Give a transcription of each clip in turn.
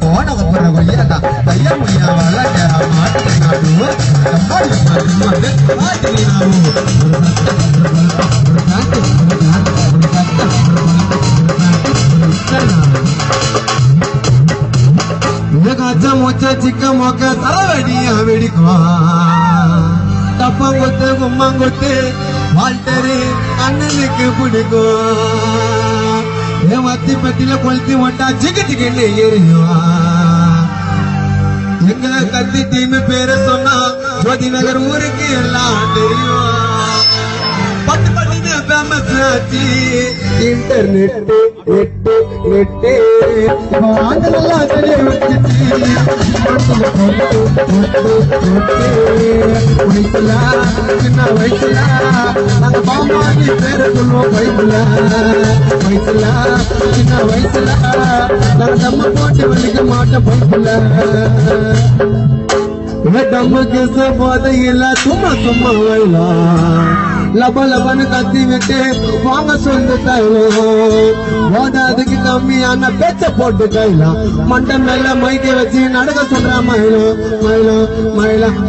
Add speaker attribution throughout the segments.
Speaker 1: போன ஒப்புற கொய்யாக்கா கைய முடியா வளர்க்க மாட்டு நாடு கம்பாடி மாட்டு மாட்டு காச்ச மொச்ச சிக்க மொக்க தலைவடியா வெடிக்கும் தப்பங்கொத்து கும்மங்கொத்து வால்டரு அண்ணனுக்கு பிடிக்கும் என் மத்தி பத்தில கொளுத்தி ஒட்டா சிக்கு சிக்கன்னு எரியும் எங்க கத்தி டீம் பேரை சொன்னா ஜோதி நகர் ஊருக்கு எல்லாம் தெரியும் பத்து பள்ளின்னு ஃபேமஸ் ஆச்சு இன்டர்நெட் நெட்டு நெட்டு ஆண்டெல்லாம் சரி வச்சுச்சு சின்ன வயசுல நாங்க பாமாடி பேரை சொல்லுவோம் வயசுல சின்ன வயசுல நாங்க தம்ம போட்டு வலிக்க மாட்டோம் பைப்புல டம்முக்கு போதையில சும்மா சும்மா வரலாம் லப லபன்னு கத்தி விட்டு வாங்க சொல்லு போதாதுக்கு கம்மியான பேச்ச போட்டு கைலாம் மண்டை மேல மைக்க வச்சு நடக்க சொல்ற மயிலும் மயிலும் மயிலும்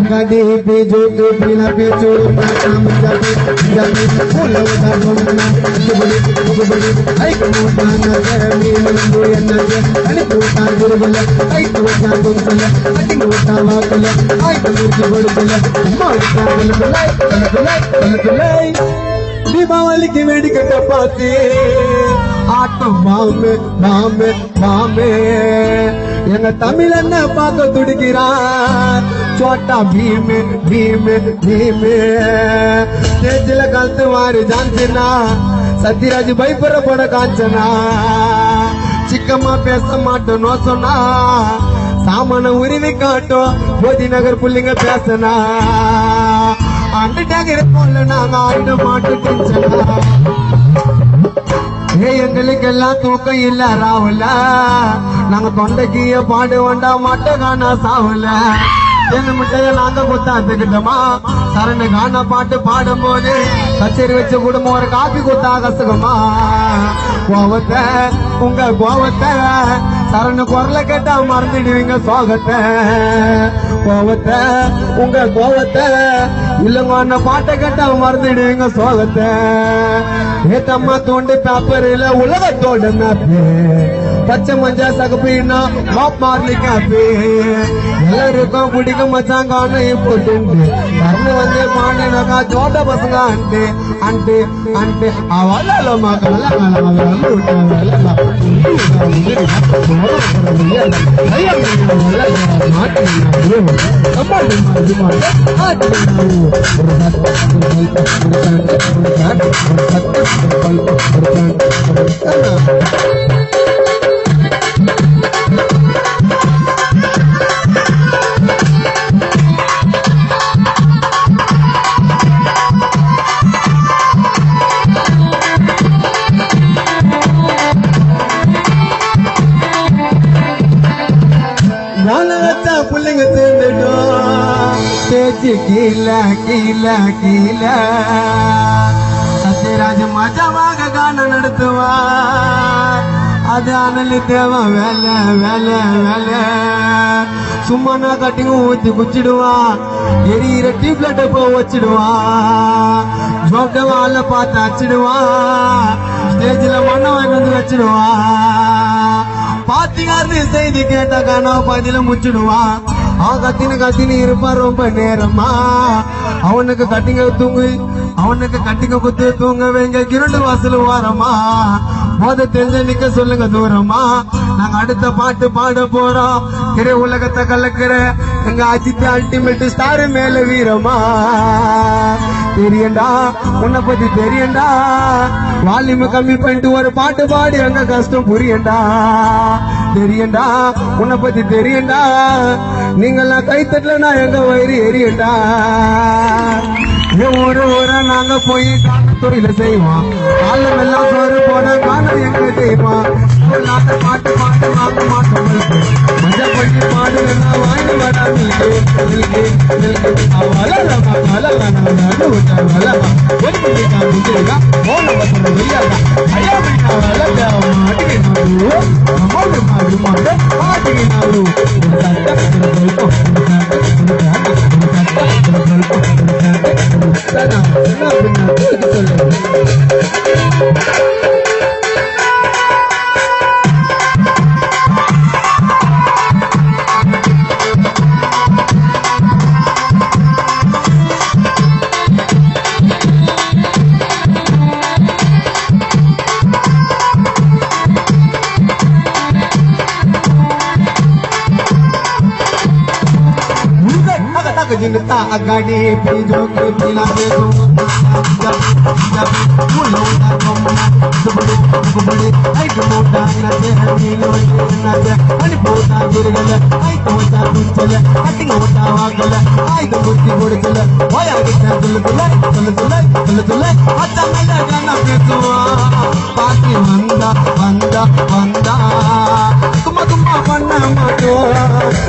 Speaker 1: Kadi pijo ke pila pijo nakam jabi jabi pula udah kubuli ay kemudian nagami menduyan naga ani kuta gurbala ay kuta gurbala ani kuta wakala ay kumurji gurbala marta bulai Deepawali की वेड़ी कटा पाते आटो मामे मामे मामे எங்க தமிழன்ன பார்க்க துடிக்கிறான் சோட்டா பீமே பீமே பீமே ஸ்டேஜ்ல கலத்து மாறி ஜான்சினா சத்யராஜ் பயப்பட பட காஞ்சனா சிக்கம்மா பேச மாட்டோம் சொன்னா சாமான உரிமை காட்டும் போதி நகர் புள்ளிங்க பேசனா அண்டர் போல நாங்க ஆயிட மாட்டோம் எங்களுக்கெல்லாம் தூக்கம் இல்ல ராவுல நாங்க தொண்டைக்கு பாடு வண்டா மாட்ட காணா சாவுல தென்ன மிட்டைய நாங்க குத்தாத்துக்கிட்டோமா சரணு காண பாட்டு பாடும் போது கச்சேரி வச்சு குடும்பம் ஒரு காப்பி குத்தா கசுகமா கோவத்தை உங்க கோவத்தை சரணு குரல கேட்டா மறந்துடுவீங்க சோகத்தை கோவத்தை உங்க கோவத்தை இல்லங்க பாட்டை கேட்டா மறந்துடுவீங்க சோகத்தை ஏத்தம்மா தூண்டு பேப்பர்ல உலகத்தோட மேப்பு பச்சை மஞ்சா சகப்பீனா மாப் மார்லி காப்பி எல்லாருக்கும் பிடிக்கும் மச்சாங்கான போட்டு கண்ணு வந்து பாண்டினாக்கா சோட்ட பசங்க அண்டு அண்டு அண்டு அவள மக்கள் புள்ளைங்க சேர்ந்துட்டோம் பேச்சு கீழே கீழே கீழே சத்யராஜ் மஜமாக காண நடத்துவா அது அனலி தேவை வேலை வேலை வேலை சும்மா கட்டிங்க ஊத்தி குச்சிடுவா எரியிற டியூப்லெட்ட போ வச்சிடுவா ஜோக்கவால பார்த்து அச்சிடுவா ஸ்டேஜ்ல மண்ணை வாங்கி வந்து வச்சிடுவா பாத்திகாரு செய்தி கேட்ட கனவு பதில முச்சிடுவான் அவன் கத்தின்னு இருப்பான் ரொம்ப நேரமா அவனுக்கு கட்டிங்க தூங்கு அவனுக்கு கட்டிங்க குத்து தூங்க வைங்க கிருண்டு வாசல் வாரமா போத தெரிஞ்ச நிக்க சொல்லுங்க தூரமா. நாங்க அடுத்த பாட்டு பாட போறோம். திரை உலகத்தை கலக்கிற எங்க அஜித் அல்டிமேட் ஸ்டார் மேல வீரமா. தெரியண்டா உன்னை பத்தி தெரியண்டா, வால்யூம் கம்மி பண்ணிட்டு ஒரு பாட்டு பாடி எங்க கஷ்டம் புரியண்டா. தெரியண்டா உன்னை பத்தி தெரியண்டா, நீங்கெல்லாம் கைத்தட்டலனா எங்க வயிறு எரியண்டா. ஒரு ஊரை நாங்க போய் தொழில செய்வோம், காலம் எல்லாம் சோறு போன காலம் எங்க செய்வோம். பாட்டு பாட்டு வாங்க மாட்டோம், மஜா பண்ணி பாடு வாங்கி வராங்க. जिनता अगाड़ी पीजो के पिला दे दो जब जब मुलो दा कोमना दुबड़े दुबड़े आई मोटा नजे हनीलो नजे अनि बोता गिरगल आई तो ता चले अति मोटा वागल आई तो बुद्धि बुड़गल होया के चल चल आता मेला गाना पे तो पाती मंदा बंदा बंदा तुम पन्ना माटो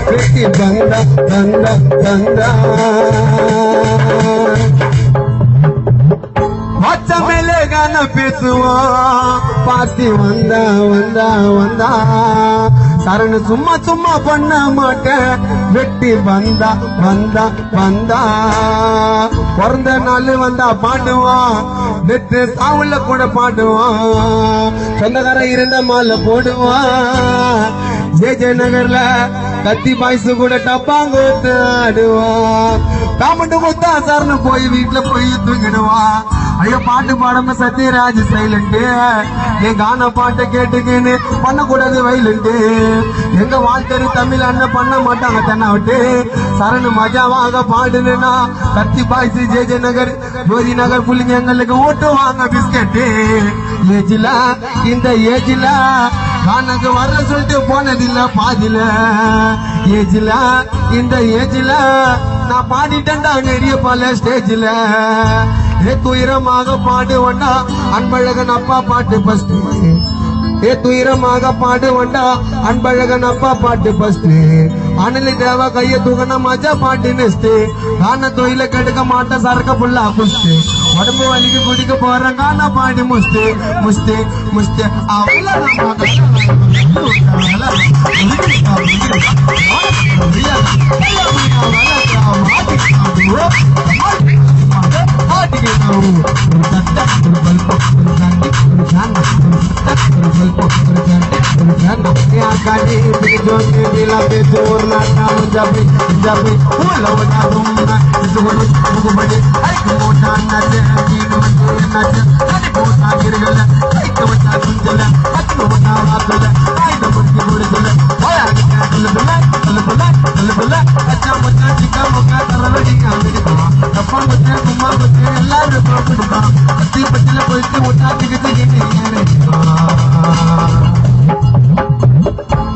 Speaker 1: बेटी बंदा बंदा बंदा மச்ச மேலே கான பேசுவோம், பாத்தி வந்தா வந்தா வந்தா சரணு சும்மா சும்மா பண்ண மாட்டேன், வெட்டி வந்தா வந்தா வந்தா. பிறந்த நாள் வந்தா பாடுவான், நெத்து சாவுல கூட பாடுவான், சொந்தக்கார இருந்த மாலை போடுவான். ஜே நகர்ல கத்தி பாய்ஸ் கூட டப்பாங்கூத்து ஆடுவான், காமண்டு கூத்தா சரணு போய் வீட்டுல போய் தூங்கிடுவான். ஐயோ பாட்டு பாடாம சத்யராஜ் சைலண்ட், என் கான பாட்டை கேட்டுக்கின்னு பண்ணக்கூடாது வைலண்ட். எங்க வாழ்க்கை தமிழ் அண்ணன் பண்ண மாட்டாங்க தென்னாவட்டு, சரணு மஜாவாக பாடுனா கத்தி பாய்ஸ் ஜே நகர் ஜோதி நகர் புள்ளிங்க எங்களுக்கு ஓட்டுவாங்க பிஸ்கெட்டு. ஏஜில இந்த ஏஜில கானக்கு வர சொல்லிட்டு போனதில்ல பாதில, ஏஜில இந்த ஏஜில நான் பாடிட்டேன்டா நெறிய பல ஸ்டேஜில. துயரமாக பாடுவண்டா அன்பழகன் அப்பா பாட்டு பஸ்ட், துயரமாக பாடுவண்டா அன்பழகன் அப்பா பாட்டு பஸ்ட். அணில தேவ கைய தூக்கன மஜா பாட்டு நெஸ்ட், கான தொழில கெடுக்க மாட்ட சரக்க புல்லா குஸ்ட், உடம்பு வலிக்கு குடிக்க போற கான பாடி முஸ்து முஸ்து முஸ்து.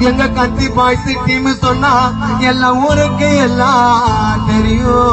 Speaker 1: எங்க கத்தி பாய்ஸ் டீம் சொன்னா எல்லா ஊருக்கு எல்லாம் தெரியும்.